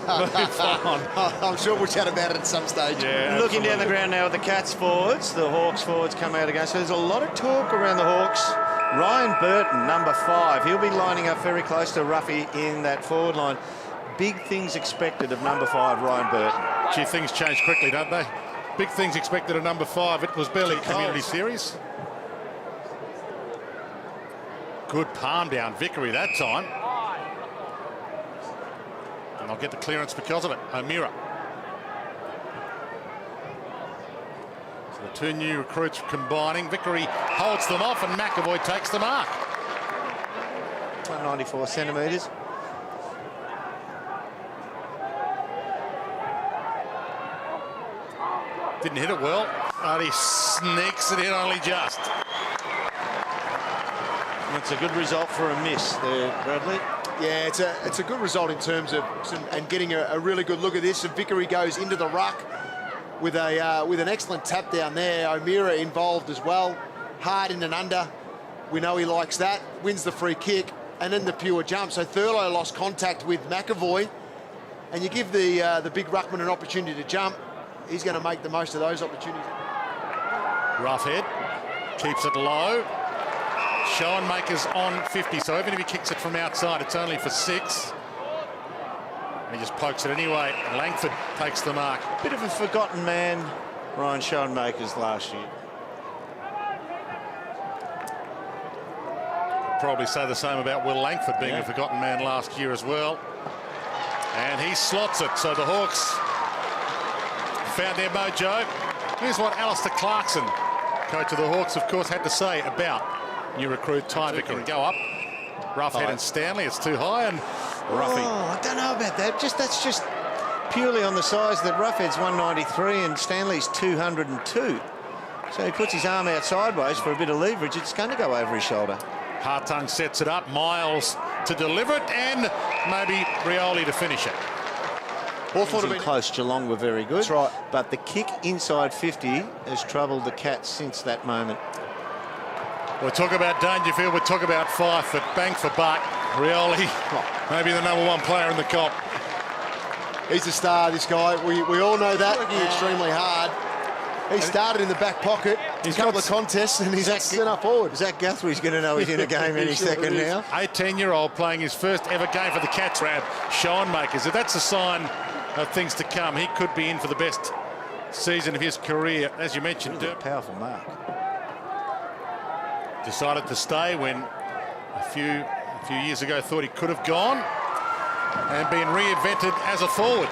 Move on. I'm sure we'll chat about it at some stage. Yeah, Looking down the ground now at the Cats forwards, the Hawks forwards come out again. So there's a lot of talk around the Hawks. Ryan Burton, number 5. He'll be lining up very close to Ruffy in that forward line. Big things expected of number 5, Ryan Burton. Gee, things change quickly, don't they? Big things expected of number 5. It was barely a Community Series. Good palm down Vickery that time. And I'll get the clearance because of it. O'Meara. So the two new recruits combining. Vickery holds them off and McAvoy takes the mark. 194 centimetres. Didn't hit it well, but he sneaks it in only just. That's a good result for a miss there, Bradley. Yeah, it's a good result in terms of and getting a really good look at this. And Vickery goes into the ruck with an excellent tap down there. O'Meara involved as well, hard in and under. We know he likes that. Wins the free kick and then the pure jump. So Thurlow lost contact with McAvoy, and you give the big ruckman an opportunity to jump. He's going to make the most of those opportunities. Roughhead keeps it low. Schoenmaker's on 50, so even if he kicks it from outside, it's only for 6. And he just pokes it anyway. Langford takes the mark. Bit of a forgotten man, Ryan Schoenmaker's last year. Probably say the same about Will Langford being a forgotten man last year as well. And he slots it, so the Hawks found their mojo. Here's what Alistair Clarkson, coach of the Hawks, of course, had to say about new recruit Ty Vickery. Go up. Roughhead and Stanley, it's too high, and Ruffy. Oh, I don't know about that. That's just purely on the size that Roughhead's 193 and Stanley's 202. So he puts his arm out sideways for a bit of leverage. It's going to go over his shoulder. Hawthorn sets it up. Miles to deliver it, and maybe Rioli to finish it. Hawthorn have been close. Geelong were very good. That's right. But the kick inside 50 has troubled the Cats since that moment. We'll talk about Dangerfield, we'll talk about Fife, but bang for buck, Rioli, maybe the #1 player in the comp. He's a star, this guy. We all know that. Working extremely hard. He started in the back pocket. He's got the contests and he's sent up forward. Zach Guthrie's going to know he's in a game any second now. 18-year-old playing his first ever game for the Cats. Grab Schoenmakers. If that's a sign of things to come, he could be in for the best season of his career. As you mentioned, Really powerful mark. Decided to stay when a few years ago thought he could have gone and been reinvented as a forward.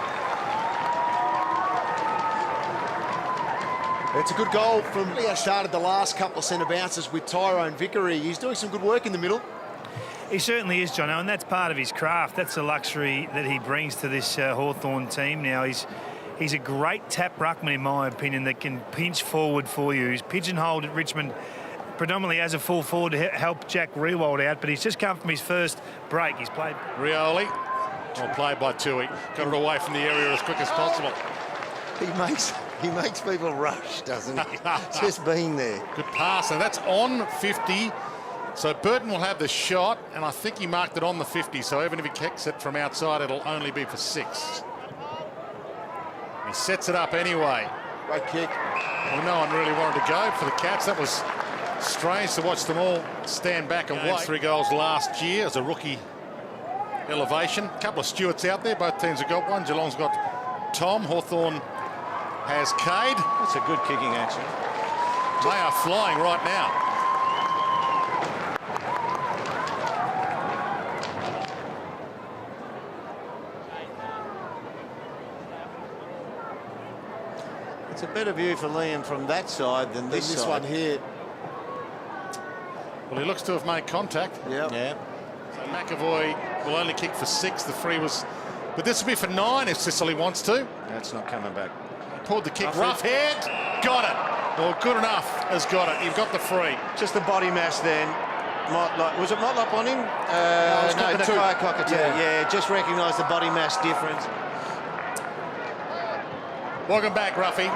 It's a good goal from... He started the last couple of centre bounces with Tyrone Vickery. He's doing some good work in the middle. He certainly is, Jono, and that's part of his craft. That's a luxury that he brings to this Hawthorn team now. He's a great tap ruckman, in my opinion, that can pinch forward for you. He's pigeonholed at Richmond predominantly as a full forward to help Jack Riewoldt out, but he's just come from his first break. He's played... Rioli, well played by Tui. Got it away from the area as quick as possible. He makes people rush, doesn't he? Just being there. Good pass, and that's on 50. So Burton will have the shot, and I think he marked it on the 50, so even if he kicks it from outside, it'll only be for 6. He sets it up anyway. Great kick. Well, no one really wanted to go for the Cats. That was strange to watch them all stand back and wait. 3 goals last year as a rookie elevation. A couple of Stewarts out there. Both teams have got one. Geelong's got Tom. Hawthorn has Cade. That's a good kicking action. They are flying right now. It's a better view for Liam from that side than this side. One here. Well, he looks to have made contact. Yeah. So McAvoy will only kick for 6. The free was... But this will be for 9 if Sicily wants to. That's not coming back. Pulled the kick. Rough head. Got it. Well, good enough has got it. You've got the free. Just the body mass then. Was it Motlop on him? No, the Kai Cockatoo. Yeah, just recognised the body mass difference. Welcome back, Ruffy.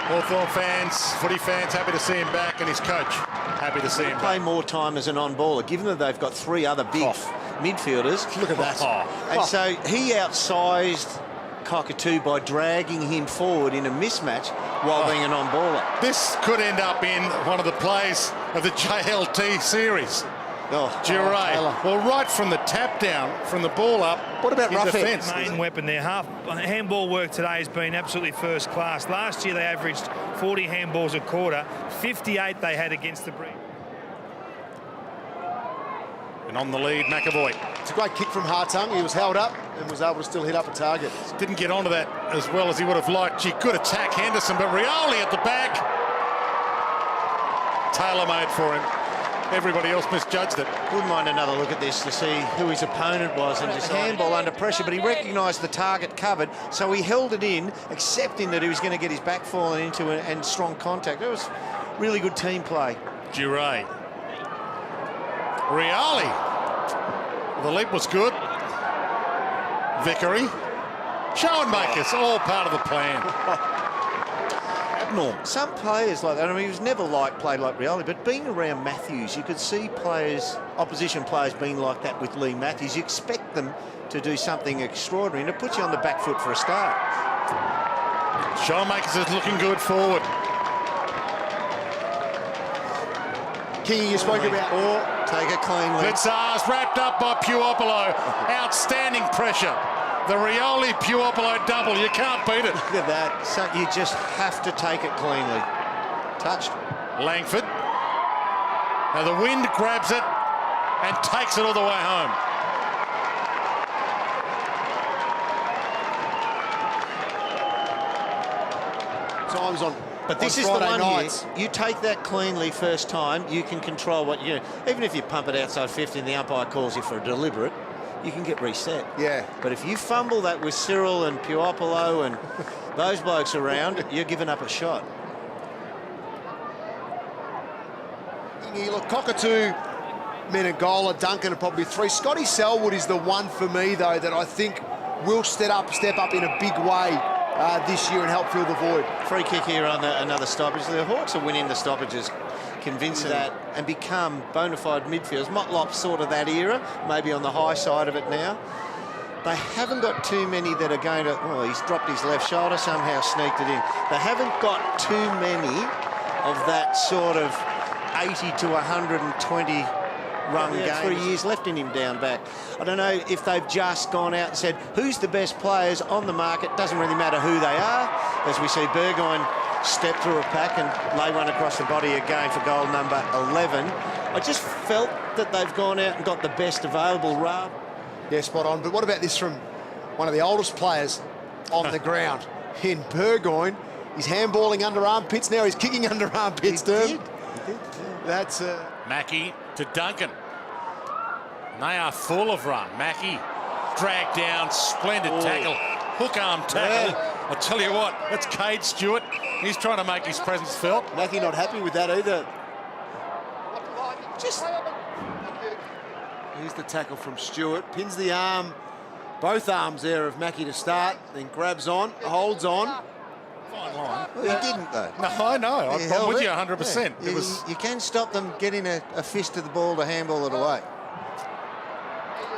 Hawthorn fans, footy fans, happy to see him back, and his coach happy to see him Play back. more time as an on-baller, given that they've got 3 other big midfielders. Look at that. And so he outsized Cockatoo by dragging him forward in a mismatch while being an on-baller. This could end up in one of the plays of the JLT series. Giray. Well, right from the tap down, from the ball up. What about in roughhead? defence? Main weapon there. Handball work today has been absolutely first class. Last year they averaged 40 handballs a quarter. 58 they had against the breed. And on the lead, McAvoy. It's a great kick from Hawthorn. He was held up and was able to still hit up a target. Didn't get onto that as well as he would have liked. She could attack Henderson, but Rioli at the back. Tailor-made for him. Everybody else misjudged it. Wouldn't mind another look at this to see who his opponent was, and just handball under pressure, but he recognised the target covered, so he held it in, accepting that he was going to get his back fallen into and strong contact. It was really good team play. Giray. Rioli. The leap was good. Vickery. Schoenmakers, all part of the plan. Abnormal. Some players like that, I mean, he was never played like Rioli, but being around Matthews, you could see opposition players being like that with Lee Matthews. You expect them to do something extraordinary, and it puts you on the back foot for a start. Schoenmakers is looking good forward. Kingy, you spoke about. Take it cleanly. Blitzars wrapped up by Puopolo. Outstanding pressure. The Rioli Puopolo double. You can't beat it. Look at that. So you just have to take it cleanly. Touched. Langford. Now the wind grabs it and takes it all the way home. Times on. But this is the one here. You take that cleanly first time, you can control what you do. Even if you pump it outside 50 and the umpire calls you for a deliberate, you can get reset. Yeah. But if you fumble that with Cyril and Puopolo and those blokes around, you're giving up a shot. Look, Cockatoo, Menegola, Duncan are probably 3. Scotty Selwood is the one for me, though, that I think will step up in a big way this year and help fill the void. Free kick here on another stoppage. The Hawks are winning the stoppages, convincing that, and become bona fide midfielders. Motlop's sort of that era, maybe on the high side of it now. They haven't got too many that are going to... Well, he's dropped his left shoulder, somehow sneaked it in. They haven't got too many of that sort of 80 to 120 run game. 3 years left in him down back. I don't know if they've just gone out and said, who's the best players on the market? Doesn't really matter who they are. As we see Burgoyne step through a pack and lay one across the body again for goal number 11. I just felt that they've gone out and got the best available rather. Yeah, spot on. But what about this from one of the oldest players on the ground in Burgoyne? He's handballing under armpits now. He's kicking under armpits, He did. That's... Mackey to Duncan. And they are full of run. Mackey dragged down, splendid tackle, hook arm tackle. Yeah. I'll tell you what, that's Cade Stewart. He's trying to make his presence felt. Mackey not happy with that either. Here's the tackle from Stewart. Pins the arm, both arms there of Mackey to start, then grabs on, holds on. Fine line. Well, he didn't, though. No, I know. He I'm held with it. you 100%. Yeah. It was... You can stop them getting a fist to the ball to handball it away.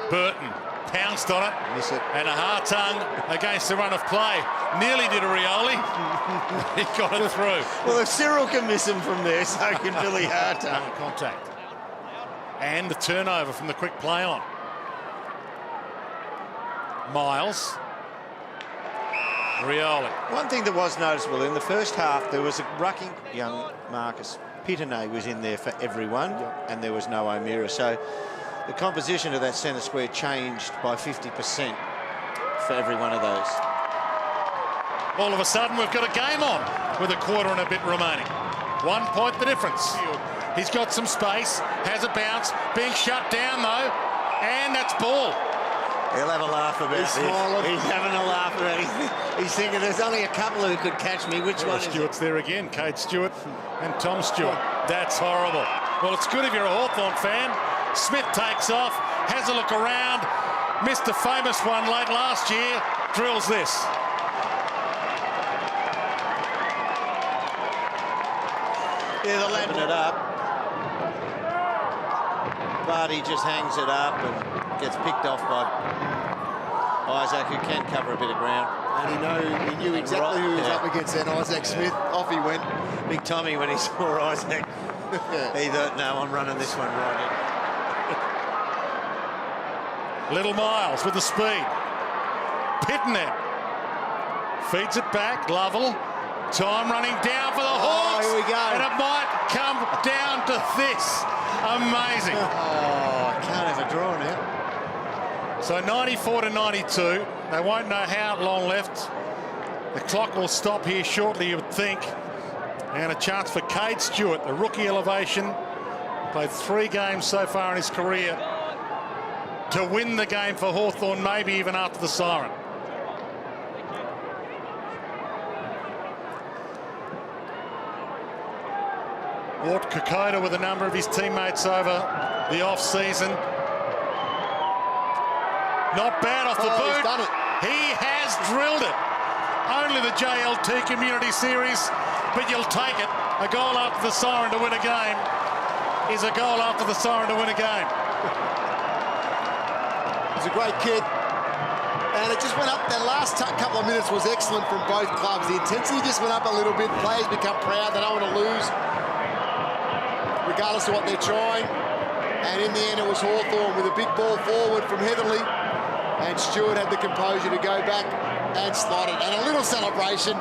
Burton pounced on it. Miss it. And a Hawthorn against the run of play. Nearly did a Rioli. He got it through. Well, if Cyril can miss him from there, so can Billy Hawthorn. Contact. And the turnover from the quick play on. Miles. Rioli. One thing that was noticeable in the first half, there was a rucking young Marcus. Pitane was in there for everyone, and there was no O'Meara. So the composition of that centre square changed by 50% for every one of those. All of a sudden, we've got a game on with a quarter and a bit remaining. 1 point the difference. He's got some space, has a bounce, being shut down though, and that's ball. He'll have a laugh about this. He's having a laugh about it. He's thinking there's only a couple who could catch me. Which one is it? Stewart's there again, Cade Stewart and Tom Stewart. That's horrible. Well, it's good if you're a Hawthorn fan. Smith takes off, has a look around, missed a famous one late last year, drills this. Yeah, they'll open it up. But he just hangs it up and gets picked off by Isaac, who can cover a bit of ground. And he knew exactly who he was up against then, Isaac Smith. Off he went. Big Tommy, when he saw Isaac, he thought, no, I'm running this one right in. Little Miles with the speed. Pitnet feeds it back. Lovell. Time running down for the Hawks. Here we go. And it might come down to this. Amazing. Oh, can't have a draw now. So 94 to 92. They won't know how long left. The clock will stop here shortly, you would think. And a chance for Cade Stewart, the rookie elevation. Played 3 games so far in his career to win the game for Hawthorn, maybe even after the siren. Walt Kokoda with a number of his teammates over the off-season. Not bad off the boot. He's done it. He has drilled it. Only the JLT Community Series, but you'll take it. A goal after the siren to win a game is a goal after the siren to win a game. He's a great kid. And it just went up. That last couple of minutes was excellent from both clubs. The intensity just went up a little bit. Players become proud. They don't want to lose, regardless of what they're trying. And in the end, it was Hawthorn with a big ball forward from Heatherly. And Stewart had the composure to go back and slot it. And a little celebration.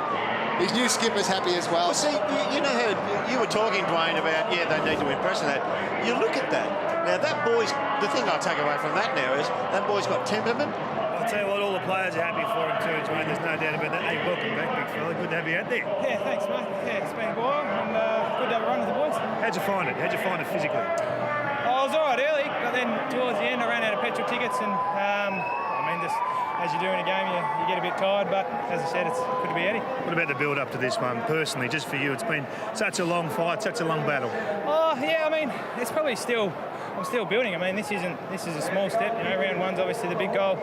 His new skipper's happy as well. Well, see, you know how you were talking, Dwayne, about, yeah, they need to impress that. You look at that. Now, that boy's, the thing I take away from that now is that boy's got temperament. I'll tell you what, all the players are happy for him too, Dwayne. There's no doubt about that. Hey, welcome back, big fella. Good to have you out there. Yeah, thanks, mate. Yeah, it's been a while, and good to have a run with the boys. How'd you find it? How'd you find it physically? I was all right early, but then towards the end, I ran out of petrol tickets, and I mean, just as you do in a game, you get a bit tired. But as I said, it's good to be out here. What about the build-up to this one, personally, just for you? It's been such a long fight, such a long battle. Oh yeah, I mean, it's probably still. I'm still building. I mean, this is a small step. You know, round one's obviously the big goal.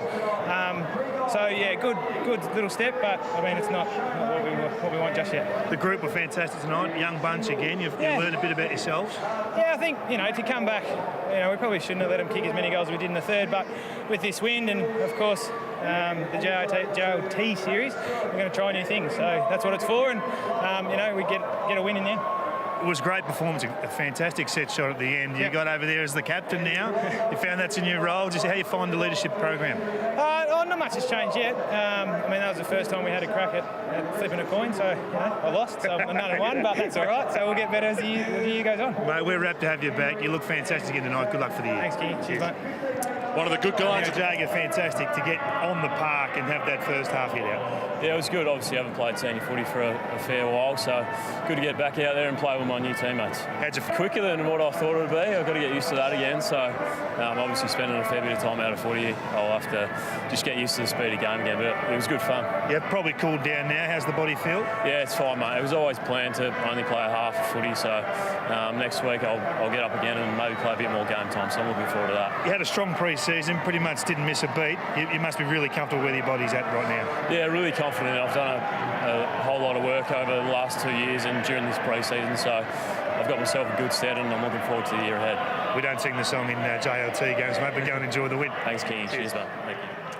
So yeah, good little step. But I mean, it's not what we want just yet. The group were fantastic tonight. Young bunch again. You've learned a bit about yourselves. Yeah, I think to come back. We probably shouldn't have let them kick as many goals as we did in the third. But with this wind and of course the JLT series, we're going to try new things. So that's what it's for. And we get a win in the end. It was a great performance, a fantastic set shot at the end. You got over there as the captain now. You found that's a new role. Just how you find the leadership program? Not much has changed yet. I mean, that was the first time we had a crack at flipping a coin, so I lost. So I'm another one, but that's all right. So we'll get better as the year goes on. Mate, we're rapt to have you back. You look fantastic again tonight. Good luck for the year. Thanks, King. Cheers, mate. One of the good guys. Jager, fantastic to get on the park and have that first half hit out. Yeah, it was good. Obviously, I haven't played senior footy for a fair while, so good to get back out there and play with my new teammates. How'd you Quicker than what I thought it would be. I've got to get used to that again. So, obviously, spending a fair bit of time out of footy, I'll have to just get used to the speed of game again. But it was good fun. Yeah, probably cooled down now. How's the body feel? Yeah, it's fine, mate. It was always planned to only play a half of footy. So next week I'll get up again and maybe play a bit more game time. So I'm looking forward to that. You had a strong pre-season. Pretty much didn't miss a beat. You must be really comfortable where your body's at right now. Yeah, really confident. I've done a whole lot of work over the last 2 years and during this pre-season, so I've got myself a good stead and I'm looking forward to the year ahead. We don't sing the song in JLT games, mate, but go and enjoy the win. Thanks, King. Cheers, mate. Thank you.